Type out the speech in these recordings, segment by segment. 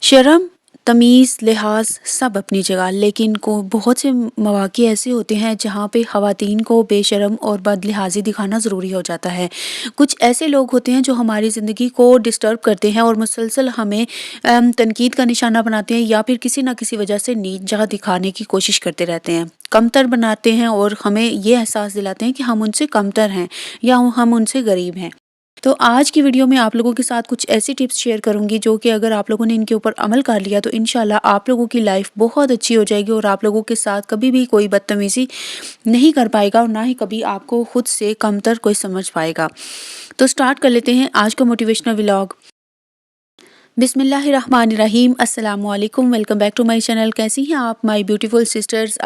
शर्म, तमीज़, लिहाज़ सब अपनी जगह, लेकिन को बहुत से मौक़े ऐसे होते हैं जहाँ पे ख़वातीन को बेशर्म और बदलिहाज़ी दिखाना ज़रूरी हो जाता है। कुछ ऐसे लोग होते हैं जो हमारी ज़िंदगी को डिस्टर्ब करते हैं और मुसलसल हमें तनकीद का निशाना बनाते हैं या फिर किसी न किसी वजह से नीचा दिखाने की कोशिश करते रहते हैं। कमतर बनाते हैं और हमें ये एहसास दिलाते हैं कि हम उनसे कमतर हैं या हम उनसे गरीब हैं। तो आज की वीडियो में आप लोगों के साथ कुछ ऐसी टिप्स शेयर करूंगी जो कि अगर आप लोगों ने इनके ऊपर अमल कर लिया तो इंशाल्लाह आप लोगों की लाइफ बहुत अच्छी हो जाएगी और आप लोगों के साथ कभी भी कोई बदतमीजी नहीं कर पाएगा और ना ही कभी आपको खुद से कमतर कोई समझ पाएगा। तो स्टार्ट कर लेते हैं आज का मोटिवेशनल व्लॉग। बिस्मिल्लाहिर्रहमानिर्रहीम, अस्सलाम वालेकुम, welcome back to my channel. कैसी हैं आप माय ब्यूटीफुल सिस्टर्स?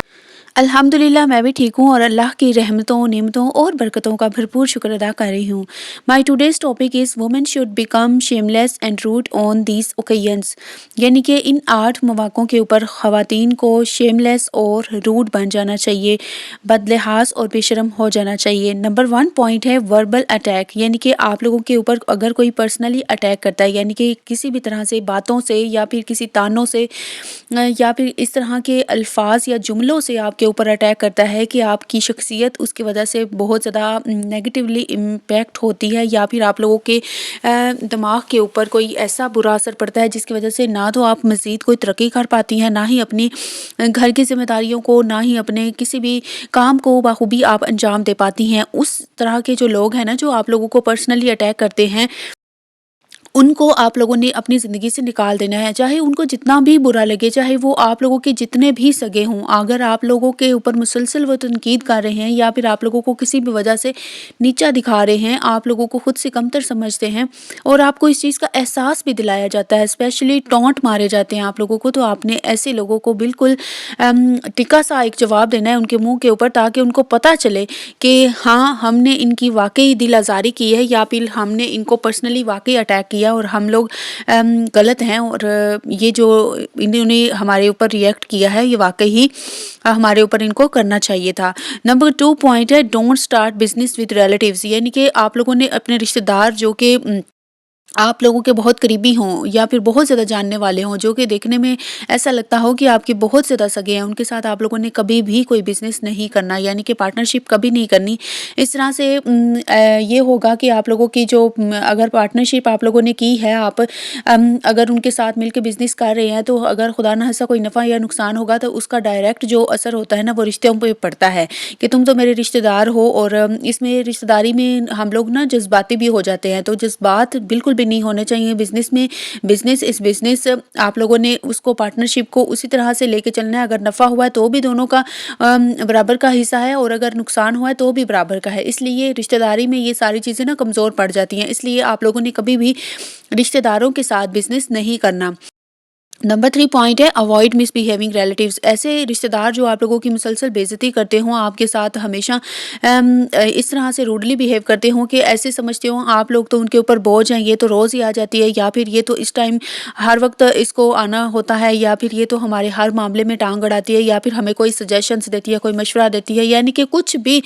अल्हम्दुलिल्लाह मैं भी ठीक हूँ और अल्लाह की रहमतों, नेमतों और बरकतों का भरपूर शुक्र अदा कर रही हूँ। My today's topic is women should become shameless and rude on these occasions, यानी कि इन 8 मौक़ों के ऊपर ख़वातीन को शेमलेस और रूड बन जाना चाहिए, बदलिहाज और बेशरम हो जाना चाहिए। नंबर 1 पॉइंट है वर्बल अटैक, यानी कि आप लोगों के ऊपर अगर कोई पर्सनली अटैक करता है, यानी कि किसी भी तरह से बातों से या फिर किसी तानों से या फिर इस तरह के अल्फाज या जुमलों से आपके ऊपर अटैक करता है कि आपकी शख्सियत उसकी वजह से बहुत ज़्यादा नेगेटिवली इम्पैक्ट होती है या फिर आप लोगों के दिमाग के ऊपर कोई ऐसा बुरा असर पड़ता है जिसकी वजह से ना तो आप मज़ीद कोई तरक्की कर पाती हैं, ना ही अपनी घर की जिम्मेदारियों को, ना ही अपने किसी भी काम को बाखूबी आप अंजाम दे पाती हैं। उस तरह के जो लोग हैं ना, जो आप लोगों को पर्सनली अटैक करते हैं, उनको आप लोगों ने अपनी ज़िंदगी से निकाल देना है। चाहे उनको जितना भी बुरा लगे, चाहे वो आप लोगों के जितने भी सगे हों, अगर आप लोगों के ऊपर मुसलसल वो तनकीद कर रहे हैं या फिर आप लोगों को किसी भी वजह से नीचा दिखा रहे हैं, आप लोगों को खुद से कमतर समझते हैं और आपको इस चीज़ का एहसास भी दिलाया जाता है, स्पेशली टॉन्ट मारे जाते हैं आप लोगों को, तो आपने ऐसे लोगों को बिल्कुल टिका सा एक जवाब देना है उनके मुँह के ऊपर, ताकि उनको पता चले कि हाँ, हमने इनकी वाक़ई दिल आज़ारी की है या फिर हमने इनको पर्सनली वाक़ई अटैक किया और हम लोग गलत हैं और ये जो इन्होंने हमारे ऊपर रिएक्ट किया है ये वाकई ही हमारे ऊपर इनको करना चाहिए था। नंबर 2 पॉइंट है don't start business with relatives, यानी कि आप लोगों ने अपने रिश्तेदार जो कि आप लोगों के बहुत करीबी हों या फिर बहुत ज़्यादा जानने वाले हों, जो कि देखने में ऐसा लगता हो कि आपके बहुत ज़्यादा सगे हैं, उनके साथ आप लोगों ने कभी भी कोई बिज़नेस नहीं करना, यानी कि पार्टनरशिप कभी नहीं करनी। इस तरह से ये होगा कि आप लोगों की जो अगर पार्टनरशिप आप लोगों ने की है, आप अगर उनके साथ मिलकर बिज़नेस कर रहे हैं, तो अगर खुदा न खास्ता कोई नफ़ा या नुकसान होगा तो उसका डायरेक्ट जो असर होता है ना, वो रिश्तों पे पड़ता है कि तुम तो मेरे रिश्तेदार हो। और इसमें रिश्तेदारी में हम लोग ना जज्बाती भी हो जाते हैं, तो जज्बात बिल्कुल भी नहीं होने चाहिए बिज़नेस में। बिज़नेस इज़ बिज़नेस, आप लोगों ने उसको पार्टनरशिप को उसी तरह से लेके चलना है। अगर नफ़ा हुआ है तो भी दोनों का बराबर का हिस्सा है और अगर नुकसान हुआ है तो भी बराबर का है। इसलिए रिश्तेदारी में ये सारी चीज़ें ना कमज़ोर पड़ जाती हैं, इसलिए आप लोगों ने कभी भी रिश्तेदारों के साथ बिज़नेस नहीं करना। नंबर 3 पॉइंट है अवॉइड मिसबिहेविंग रिलेटिव्स, ऐसे रिश्तेदार जो आप लोगों की मुसलसल बेइज्जती करते हों, आपके साथ हमेशा इस तरह से रूडली बिहेव करते हों कि ऐसे समझते हों आप लोग तो उनके ऊपर बोझ हैं, ये तो रोज़ ही आ जाती है या फिर ये तो इस टाइम हर वक्त इसको आना होता है या फिर ये तो हमारे हर मामले में टांग अड़ाती है या फिर हमें कोई सजेशंस देती है, कोई मशवरा देती है, यानी कि कुछ भी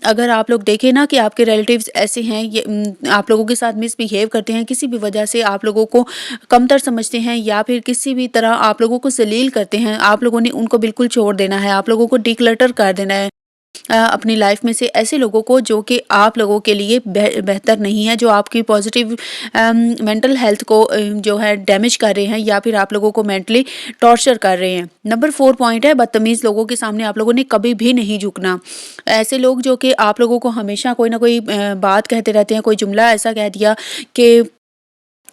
अगर आप लोग देखें ना कि आपके रिलेटिव्स ऐसे हैं, ये आप लोगों के साथ मिसबिहेव करते हैं, किसी भी वजह से आप लोगों को कमतर समझते हैं या फिर किसी भी तरह आप लोगों को ज़लील करते हैं, आप लोगों ने उनको बिल्कुल छोड़ देना है, आप लोगों को डिक्लटर कर देना है अपनी लाइफ में से ऐसे लोगों को जो कि आप लोगों के लिए बेहतर नहीं है, जो आपकी पॉजिटिव मेंटल हेल्थ को जो है डैमेज कर रहे हैं या फिर आप लोगों को मेंटली टॉर्चर कर रहे हैं। नंबर 4 पॉइंट है बदतमीज़ लोगों के सामने आप लोगों ने कभी भी नहीं झुकना। ऐसे लोग जो कि आप लोगों को हमेशा कोई ना कोई बात कहते रहते हैं, कोई जुमला ऐसा कह दिया कि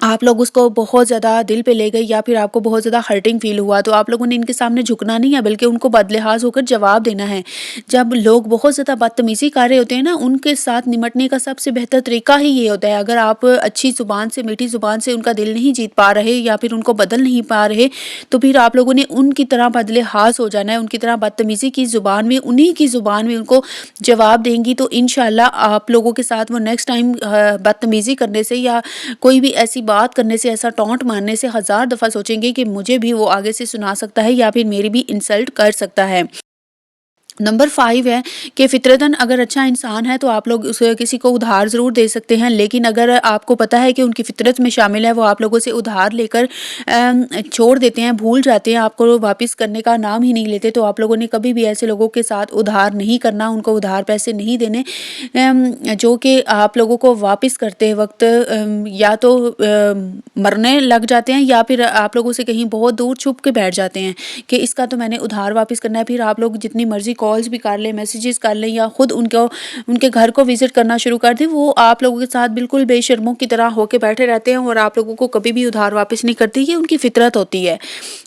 आप लोग उसको बहुत ज़्यादा दिल पे ले गए या फिर आपको बहुत ज़्यादा हर्टिंग फील हुआ, तो आप लोगों ने इनके सामने झुकना नहीं है, बल्कि उनको बदलिहाज होकर जवाब देना है। जब लोग बहुत ज़्यादा बदतमीज़ी कर रहे होते हैं ना, उनके साथ निमटने का सबसे बेहतर तरीका ही ये होता है, अगर आप अच्छी ज़ुबान से, मीठी ज़ुबान से उनका दिल नहीं जीत पा रहे या फिर उनको बदल नहीं पा रहे, तो फिर आप लोगों ने उनकी तरह बदलिहाज हो जाना है, उनकी तरह बदतमीज़ी की ज़ुबान में, उन्हीं की ज़ुबान में उनको जवाब देंगी, तो इंशाल्लाह आप लोगों के साथ वो नेक्स्ट टाइम बदतमीज़ी करने से या कोई भी ऐसी बात करने से, ऐसा टॉन्ट मारने से 1000 दफ़ा सोचेंगे कि मुझे भी वो आगे से सुना सकता है या फिर मेरी भी इंसल्ट कर सकता है। नंबर 5 है कि फ़ितरतन अगर अच्छा इंसान है तो आप लोग उसे किसी को उधार ज़रूर दे सकते हैं, लेकिन अगर आपको पता है कि उनकी फ़ितरत में शामिल है, वो आप लोगों से उधार लेकर छोड़ देते हैं, भूल जाते हैं, आपको वापस करने का नाम ही नहीं लेते, तो आप लोगों ने कभी भी ऐसे लोगों के साथ उधार नहीं करना, उनको उधार पैसे नहीं देने जो कि आप लोगों को वापस करते वक़्त या तो मरने लग जाते हैं या फिर आप लोगों से कहीं बहुत दूर छुप के बैठ जाते हैं कि इसका तो मैंने उधार वापस करना है। फिर आप लोग जितनी मर्ज़ी कॉल्स भी कर लें, मैसेजेस कर लें या खुद उनके घर को विज़िट करना शुरू कर दें, वो आप लोगों के साथ बिल्कुल बेशर्मों की तरह होके बैठे रहते हैं और आप लोगों को कभी भी उधार वापस नहीं करते। ये उनकी फ़ितरत होती है।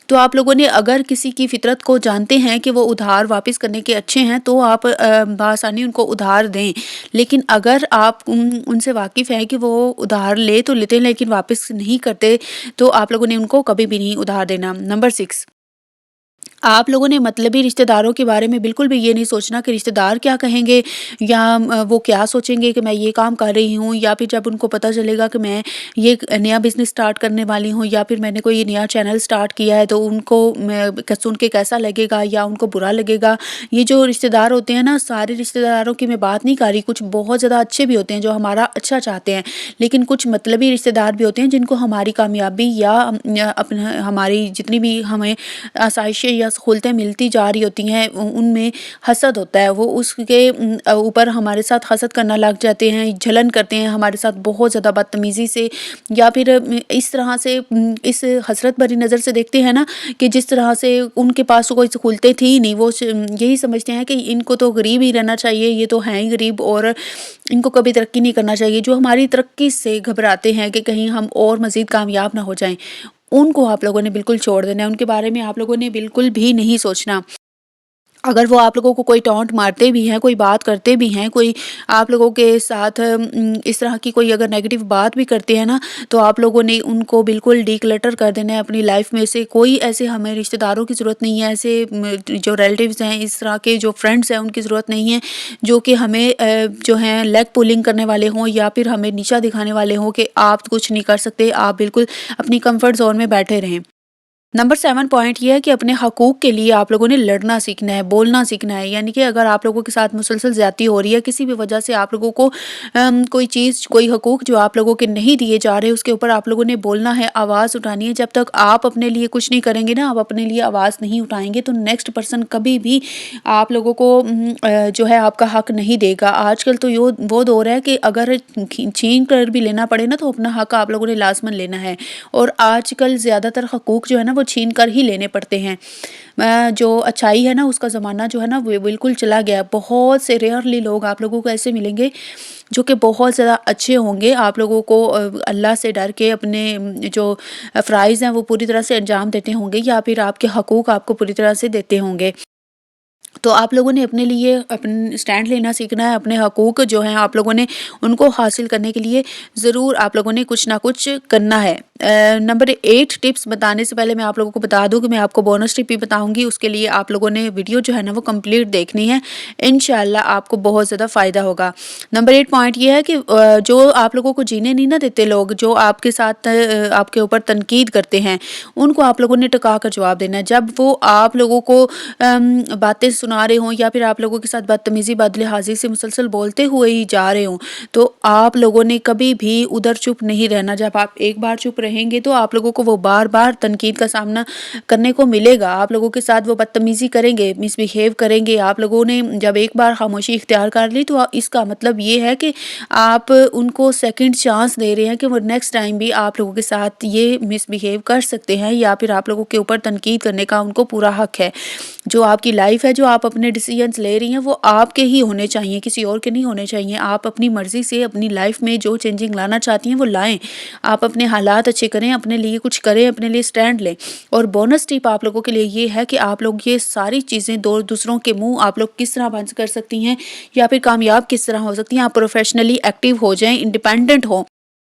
तो आप लोगों ने अगर किसी की फ़ितरत को जानते हैं कि वो उधार वापस करने के अच्छे हैं, तो आप बआसानी उनको उधार दें। लेकिन अगर आप उनसे वाकिफ़ हैं कि वो उधार ले तो लेते हैं लेकिन वापस नहीं करते, तो आप लोगों ने उनको कभी भी नहीं उधार देना। नंबर 6, आप लोगों ने मतलबी रिश्तेदारों के बारे में बिल्कुल भी ये नहीं सोचना कि रिश्तेदार क्या कहेंगे या वो क्या सोचेंगे कि मैं ये काम कर रही हूँ, या फिर जब उनको पता चलेगा कि मैं ये एक नया बिज़नेस स्टार्ट करने वाली हूँ या फिर मैंने कोई नया चैनल स्टार्ट किया है, तो उनको सुन के कैसा लगेगा या उनको बुरा लगेगा। ये जो रिश्तेदार होते हैं ना, सारे रिश्तेदारों की मैं बात नहीं कर रही, कुछ बहुत ज़्यादा अच्छे भी होते हैं जो हमारा अच्छा चाहते हैं, लेकिन कुछ मतलबी रिश्तेदार भी होते हैं जिनको हमारी कामयाबी या अपना हमारी जितनी भी हमें आसाइशें या सहूलतें मिलती जा रही होती हैं उनमें हसद होता है, वो उसके ऊपर हमारे साथ हसद करना लग जाते हैं, जलन करते हैं हमारे साथ बहुत ज़्यादा बदतमीज़ी से, या फिर इस तरह से इस हसरत भरी नज़र से देखते हैं ना कि जिस तरह से उनके पास तो कोई सहूलतें थी ही नहीं, वो यही समझते हैं कि इनको तो गरीब ही रहना चाहिए, ये तो हैं ही गरीब और इनको कभी तरक्की नहीं करना चाहिए। जो हमारी तरक्की से घबराते हैं कि कहीं हम और मज़ीद कामयाब ना हो जाएं, उनको आप लोगों ने बिल्कुल छोड़ देना है, उनके बारे में आप लोगों ने बिल्कुल भी नहीं सोचना। अगर वो आप लोगों को कोई टॉन्ट मारते भी हैं, कोई बात करते भी हैं, कोई आप लोगों के साथ इस तरह की कोई अगर नेगेटिव बात भी करते हैं ना, तो आप लोगों ने उनको बिल्कुल डिक्लटर कर देना है अपनी लाइफ में से। कोई ऐसे हमें रिश्तेदारों की ज़रूरत नहीं है, ऐसे जो रिलेटिव्स हैं, इस तरह के जो फ्रेंड्स हैं, उनकी ज़रूरत नहीं है, जो कि हमें जो हैं लेग पुलिंग करने वाले हों या फिर हमें नीचा दिखाने वाले हों कि आप कुछ नहीं कर सकते, आप बिल्कुल अपनी कम्फर्ट ज़ोन में बैठे रहें। नंबर 7 पॉइंट ये है कि अपने हकूक़ के लिए आप लोगों ने लड़ना सीखना है, बोलना सीखना है। यानी कि अगर आप लोगों के साथ मुसलसल ज़्यादती हो रही है, किसी भी वजह से आप लोगों को कोई चीज़, कोई हकूक़ जो आप लोगों के नहीं दिए जा रहे, उसके ऊपर आप लोगों ने बोलना है, आवाज़ उठानी है। जब तक आप अपने लिए कुछ नहीं करेंगे ना, आप अपने लिए आवाज़ नहीं उठाएँगे, तो नेक्स्ट पर्सन कभी भी आप लोगों को जो है आपका हक़ नहीं देगा। आजकल तो यो वो दौर है कि अगर छीन कर भी लेना पड़े ना, तो अपना हक़ आप लोगों ने लाज़मन लेना है। और आजकल ज़्यादातर हकूक़ जो है ना, वो छीन कर ही लेने पड़ते हैं। जो अच्छाई है ना, उसका ज़माना जो है ना, वो बिल्कुल चला गया है। बहुत से रेयरली लोग आप लोगों को ऐसे मिलेंगे जो कि बहुत ज़्यादा अच्छे होंगे, आप लोगों को अल्लाह से डर के अपने जो फ़राइज़ हैं वो पूरी तरह से अंजाम देते होंगे या फिर आपके हकूक़ आपको पूरी तरह से देते होंगे। तो आप लोगों ने अपने लिए अपन स्टैंड लेना सीखना है, अपने हकूक़ जो हैं आप लोगों ने उनको हासिल करने के लिए ज़रूर आप लोगों ने कुछ ना कुछ करना है। नंबर 8 टिप्स बताने से पहले मैं आप लोगों को बता दूँ कि मैं आपको बोनस टिप भी बताऊँगी, उसके लिए आप लोगों ने वीडियो जो है ना वो कंप्लीट देखनी है। इंशाअल्लाह आपको बहुत ज़्यादा फ़ायदा होगा। नंबर 8 पॉइंट ये है कि जो आप लोगों को जीने नहीं ना देते लोग, जो आपके साथ आपके ऊपर तनकीद करते हैं, उनको आप लोगों ने टका कर जवाब देना है। जब वो आप लोगों को बातें सुना रहे हों या फिर आप लोगों के साथ बदतमीज़ी, बदलिहाज़ी से मुसलसल बोलते हुए ही जा रहे हों, तो आप लोगों ने कभी भी उधर चुप नहीं रहना। जब आप एक बार चुप रहेंगे तो आप लोगों को वो बार-बार तनकीद का सामना करने को मिलेगा। आप लोगों के साथ वो बदतमीज़ी करेंगे, मिसबिहेव करेंगे। आप लोगों ने जब एक बार खामोशी इख्तियार कर ली, तो इसका मतलब ये है कि आप उनको सेकंड चांस दे रहे हैं कि वो नेक्स्ट टाइम भी आप लोगों के साथ ये मिसबिहेव कर सकते हैं या फिर आप लोगों के ऊपर तनकीद करने का उनको पूरा हक है। जो आपकी लाइफ है, जो आप अपने डिसीजंस ले रही हैं, वो आपके ही होने चाहिए, किसी और के नहीं होने चाहिए। आप अपनी मर्ज़ी से अपनी लाइफ में जो चेंजिंग लाना चाहती हैं वो लाएँ। आप अपने हालात अच्छे करें, अपने लिए कुछ करें, अपने लिए स्टैंड लें। और बोनस टिप आप लोगों के लिए ये है कि आप लोग ये सारी चीज़ें दो दूसरों के मुँह आप लोग किस तरह बंद कर सकती हैं या फिर कामयाब किस तरह हो सकती हैं। आप प्रोफेशनली एक्टिव हो जाएँ, इंडिपेंडेंट हों,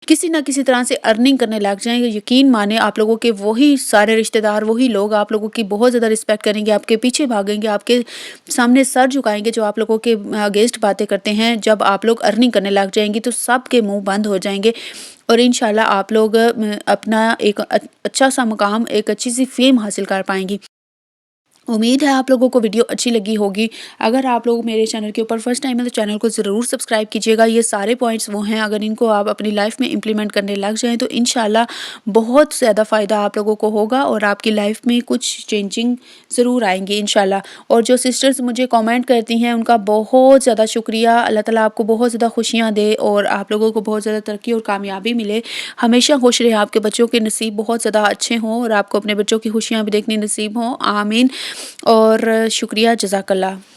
किसी न किसी तरह से अर्निंग करने लग जाएँ। यकीन माने आप लोगों के वही सारे रिश्तेदार, वही लोग आप लोगों की बहुत ज़्यादा रिस्पेक्ट करेंगे, आपके पीछे भागेंगे, आपके सामने सर झुकाएँगे जो आप लोगों के अगेंस्ट बातें करते हैं। जब आप लोग अर्निंग करने लग जाएँगी तो सबके मुँह बंद हो जाएँगे और इंशाल्लाह आप लोग अपना एक अच्छा-सा मुकाम, एक अच्छी-सी फ़ेम हासिल कर पाएँगी। امید ہے آپ لوگوں کو ویڈیو اچھی لگی ہوگی۔ اگر آپ لوگ میرے چینل کے اوپر فرسٹ ٹائم ہے تو چینل کو ضرور سبسکرائب کیجیے گا۔ یہ سارے پوائنٹس وہ ہیں، اگر ان کو آپ اپنی لائف میں امپلیمنٹ کرنے لگ جائیں تو انشاءاللہ بہت زیادہ فائدہ آپ لوگوں کو ہوگا اور آپ کی لائف میں کچھ چینجنگ ضرور آئیں گی انشاءاللہ۔ اور جو سسٹرز مجھے کامنٹ کرتی ہیں ان کا بہت زیادہ شکریہ۔ اللہ تعالیٰ آپ کو بہت زیادہ خوشیاں دے اور آپ لوگوں کو بہت زیادہ ترقی اور کامیابی ملے۔ ہمیشہ خوش رہے، آپ کے بچوں کے نصیب بہت زیادہ اچھے ہوں اور آپ کو اپنے بچوں کی خوشیاں بھی دیکھنی نصیب ہوں، آمین۔ اور شکریہ، جزاک اللہ۔